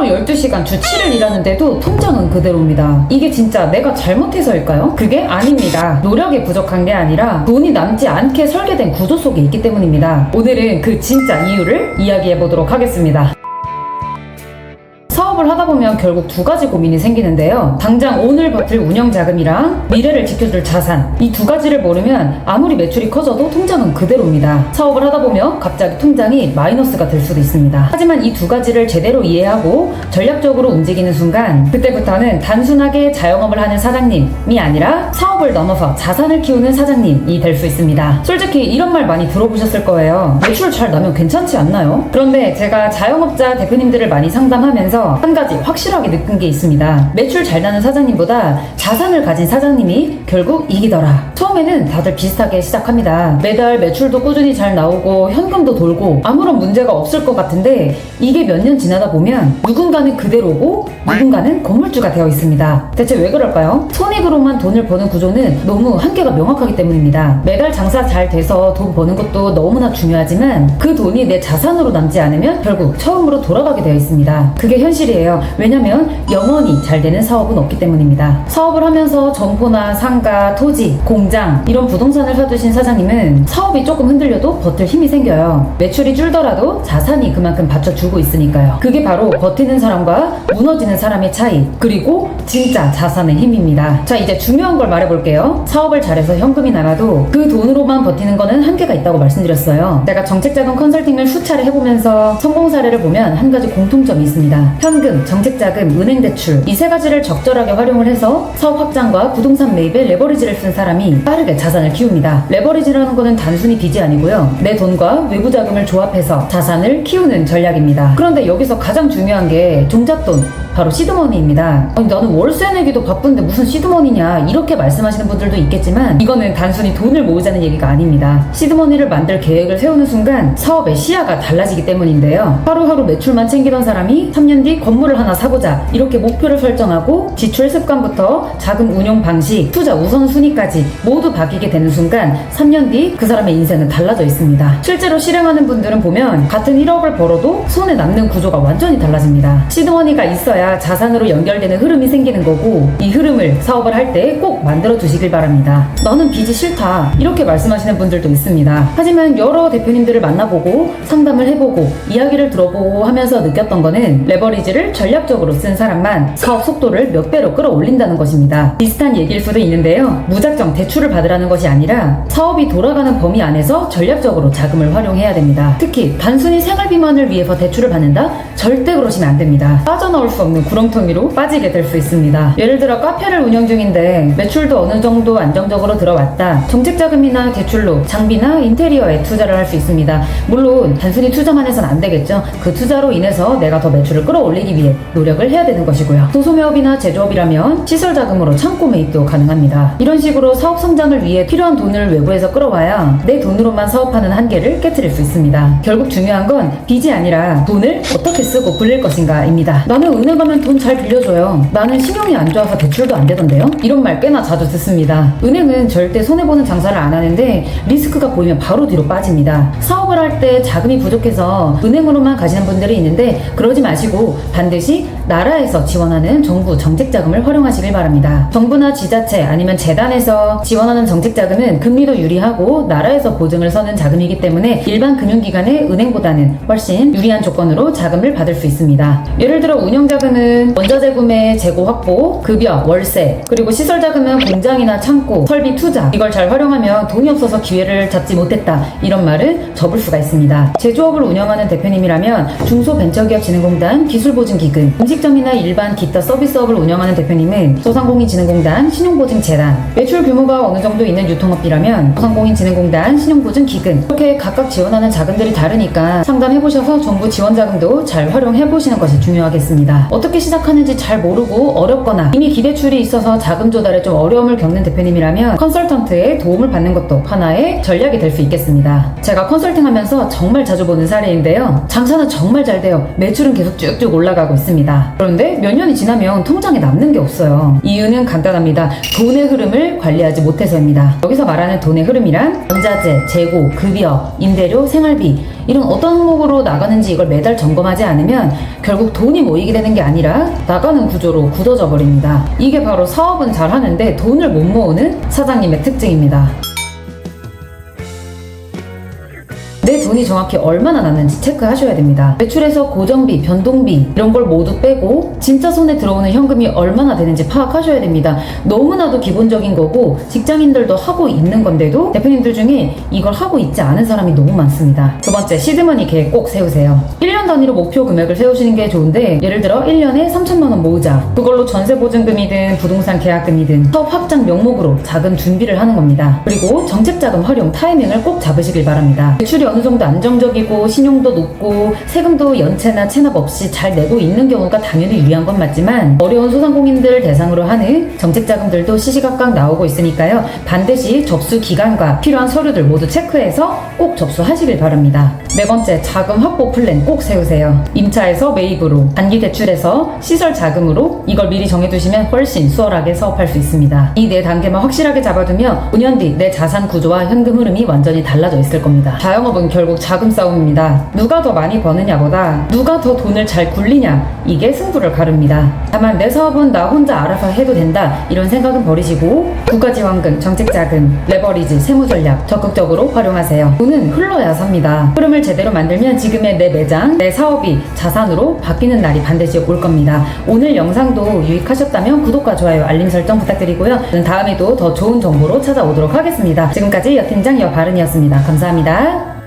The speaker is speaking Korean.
하루 12시간 주 7일 일하는데도 통장은 그대로입니다. 이게 진짜 내가 잘못해서일까요? 그게 아닙니다. 노력이 부족한 게 아니라 돈이 남지 않게 설계된 구조 속에 있기 때문입니다. 오늘은 그 진짜 이유를 이야기해보도록 하겠습니다. 사업을 하다 보면 결국 두 가지 고민이 생기는데요. 당장 오늘 버틸 운영 자금이랑 미래를 지켜줄 자산, 이 두 가지를 모르면 아무리 매출이 커져도 통장은 그대로입니다. 사업을 하다 보면 갑자기 통장이 마이너스가 될 수도 있습니다. 하지만 이 두 가지를 제대로 이해하고 전략적으로 움직이는 순간 그때부터는 단순하게 자영업을 하는 사장님이 아니라 사업을 넘어서 자산을 키우는 사장님이 될 수 있습니다. 솔직히 이런 말 많이 들어보셨을 거예요. 매출 잘 나면 괜찮지 않나요? 그런데 제가 자영업자 대표님들을 많이 상담하면서 한 가지 확실하게 느낀 게 있습니다. 매출 잘 나는 사장님보다 자산을 가진 사장님이 결국 이기더라. 처음에는 다들 비슷하게 시작합니다. 매달 매출도 꾸준히 잘 나오고 현금도 돌고 아무런 문제가 없을 것 같은데 이게 몇 년 지나다 보면 누군가는 그대로고 누군가는 건물주가 되어 있습니다. 대체 왜 그럴까요? 손익으로만 돈을 버는 구조는 너무 한계가 명확하기 때문입니다. 매달 장사 잘 돼서 돈 버는 것도 너무나 중요하지만 그 돈이 내 자산으로 남지 않으면 결국 처음으로 돌아가게 되어 있습니다. 그게 현실이에요. 왜냐면 영원히 잘 되는 사업은 없기 때문입니다. 사업을 하면서 점포나 상가, 토지, 공장 이런 부동산을 사두신 사장님은 사업이 조금 흔들려도 버틸 힘이 생겨요. 매출이 줄더라도 자산이 그만큼 받쳐주고 있으니까요. 그게 바로 버티는 사람과 무너지는 사람의 차이, 그리고 진짜 자산의 힘입니다. 자, 이제 중요한 걸 말해볼게요. 사업을 잘해서 현금이 남아도 그 돈으로만 버티는 거는 한계가 있다고 말씀드렸어요. 제가 정책자금 컨설팅을 수차례 해보면서 성공 사례를 보면 한 가지 공통점이 있습니다. 현금, 정책자금, 은행대출 이 세 가지를 적절하게 활용을 해서 사업 확장과 부동산 매입에 레버리지를 쓴 사람이 빠르게 자산을 키웁니다. 레버리지라는 거는 단순히 빚이 아니고요. 내 돈과 외부 자금을 조합해서 자산을 키우는 전략입니다. 그런데 여기서 가장 중요한 게 종잣돈, 바로 시드머니입니다. 아니 나는 월세 내기도 바쁜데 무슨 시드머니냐 이렇게 말씀하시는 분들도 있겠지만 이거는 단순히 돈을 모으자는 얘기가 아닙니다. 시드머니를 만들 계획을 세우는 순간 사업의 시야가 달라지기 때문인데요. 하루하루 매출만 챙기던 사람이 3년 뒤 건물을 하나 사보자 이렇게 목표를 설정하고 지출 습관부터 자금 운용 방식, 투자 우선순위까지 모두 바뀌게 되는 순간 3년 뒤 그 사람의 인생은 달라져 있습니다. 실제로 실행하는 분들은 보면 같은 1억을 벌어도 손에 남는 구조가 완전히 달라집니다. 시드머니가 있어야 자산으로 연결되는 흐름이 생기는 거고 이 흐름을 사업을 할 때 꼭 만들어 두시길 바랍니다. 나는 빚이 싫다 이렇게 말씀하시는 분들도 있습니다. 하지만 여러 대표님들을 만나보고 상담을 해보고 이야기를 들어보고 하면서 느꼈던 거는 레버리지를 전략적으로 쓴 사람만 사업 속도를 몇 배로 끌어올린다는 것입니다. 비슷한 얘기일 수도 있는데요. 무작정 대출을 받으라는 것이 아니라 사업이 돌아가는 범위 안에서 전략적으로 자금을 활용해야 됩니다. 특히 단순히 생활비만을 위해서 대출을 받는다? 절대 그러시면 안 됩니다. 빠져나올 수 없는 구렁텅이로 빠지게 될 수 있습니다. 예를 들어 카페를 운영 중인데 매출도 어느 정도 안정적으로 들어왔다. 정책자금이나 대출로 장비나 인테리어에 투자를 할 수 있습니다. 물론 단순히 투자만 해서는 안 되겠죠. 그 투자로 인해서 내가 더 매출을 끌어올리기 위해 노력을 해야 되는 것이고요. 소소매업이나 제조업이라면 시설 자금으로 창고 매입도 가능합니다. 이런 식으로 사업 성장을 위해 필요한 돈을 외부에서 끌어와야 내 돈으로만 사업하는 한계를 깨트릴 수 있습니다. 결국 중요한 건 빚이 아니라 돈을 어떻게 쓰고 굴릴 것인가입니다. 나는 은행 가면 돈 잘 빌려줘요. 나는 신용이 안 좋아서 대출도 안 되던데요? 이런 말 꽤나 자주 듣습니다. 은행은 절대 손해보는 장사를 안 하는데 리스크가 보이면 바로 뒤로 빠집니다. 사업을 할 때 자금이 부족해서 은행으로만 가시는 분들이 있는데 그러지 마시고 반드시 나라에서 지원하는 정부 정책자금을 활용하시길 바랍니다. 정부나 지자체 아니면 재단에서 지원하는 정책자금은 금리도 유리하고 나라에서 보증을 서는 자금이기 때문에 일반 금융기관의 은행보다는 훨씬 유리한 조건으로 자금을 받을 수 있습니다. 예를 들어 운영자금은 원자재 구매, 재고 확보, 급여, 월세, 그리고 시설자금은 공장이나 창고, 설비 투자 이걸 잘 활용하면 돈이 없어서 기회를 잡지 못했다 이런 말은 접을 수가 있습니다. 제조업을 운영하는 대표님이라면 중소벤처기업진흥공단 기술보증기금, 음식점이나 일반 기타 서비스업을 운영하는 대표님은 소상공인진흥공단 신용보증재단, 매출 규모가 어느 정도 있는 유통업이라면 소상공인진흥공단 신용보증기금 이렇게 각각 지원하는 자금들이 다르니까 상담해보셔서 정부 지원자금도 잘 활용해보시는 것이 중요하겠습니다. 어떻게 시작하는지 잘 모르고 어렵거나 이미 기대출이 있어서 자금 조달에 좀 어려움을 겪는 대표님이라면 컨설턴트의 도움을 받는 것도 하나의 전략이 될 수 있겠습니다. 제가 컨설팅하면서 정말 자주 보는 사례인데요. 장사는 정말 잘 돼요. 매출은 계속 쭉쭉 올라가고 있습니다. 합니다. 그런데 몇 년이 지나면 통장에 남는 게 없어요. 이유는 간단합니다. 돈의 흐름을 관리하지 못해서입니다. 여기서 말하는 돈의 흐름이란 원자재, 재고, 급여, 임대료, 생활비 이런 어떤 항목으로 나가는지 이걸 매달 점검하지 않으면 결국 돈이 모이게 되는 게 아니라 나가는 구조로 굳어져 버립니다. 이게 바로 사업은 잘하는데 돈을 못 모으는 사장님의 특징입니다. 내 돈이 정확히 얼마나 났는지 체크하셔야 됩니다. 매출에서 고정비, 변동비 이런 걸 모두 빼고 진짜 손에 들어오는 현금이 얼마나 되는지 파악하셔야 됩니다. 너무나도 기본적인 거고 직장인들도 하고 있는 건데도 대표님들 중에 이걸 하고 있지 않은 사람이 너무 많습니다. 두 번째, 시드머니 계획 꼭 세우세요. 1년 단위로 목표 금액을 세우시는 게 좋은데 예를 들어 1년에 3천만 원 모으자. 그걸로 전세 보증금이든 부동산 계약금이든 사업 확장 명목으로 자금 준비를 하는 겁니다. 그리고 정책자금 활용 타이밍을 꼭 잡으시길 바랍니다. 매출이 어느 정도 안정적이고 신용도 높고 세금도 연체나 체납 없이 잘 내고 있는 경우가 당연히 유리한 건 맞지만 어려운 소상공인들 대상으로 하는 정책자금들도 시시각각 나오고 있으니까요. 반드시 접수 기간과 필요한 서류들 모두 체크해서 꼭 접수하시길 바랍니다. 네 번째, 자금 확보 플랜 꼭 세우세요. 임차에서 매입으로, 단기 대출에서 시설 자금으로 이걸 미리 정해두시면 훨씬 수월하게 사업할 수 있습니다. 이 네 단계만 확실하게 잡아두면 5년 뒤 내 자산 구조와 현금 흐름이 완전히 달라져 있을 겁니다. 자영업은 결국 자금 싸움입니다. 누가 더 많이 버느냐보다 누가 더 돈을 잘 굴리냐, 이게 승부를 가릅니다. 다만 내 사업은 나 혼자 알아서 해도 된다 이런 생각은 버리시고 국가지원금, 정책자금, 레버리지, 세무전략 적극적으로 활용하세요. 돈은 흘러야 삽니다. 흐름을 제대로 만들면 지금의 내 매장, 내 사업이 자산으로 바뀌는 날이 반드시 올 겁니다. 오늘 영상도 유익하셨다면 구독과 좋아요, 알림 설정 부탁드리고요. 저는 다음에도 더 좋은 정보로 찾아오도록 하겠습니다. 지금까지 여팀장 여바른이었습니다. 감사합니다.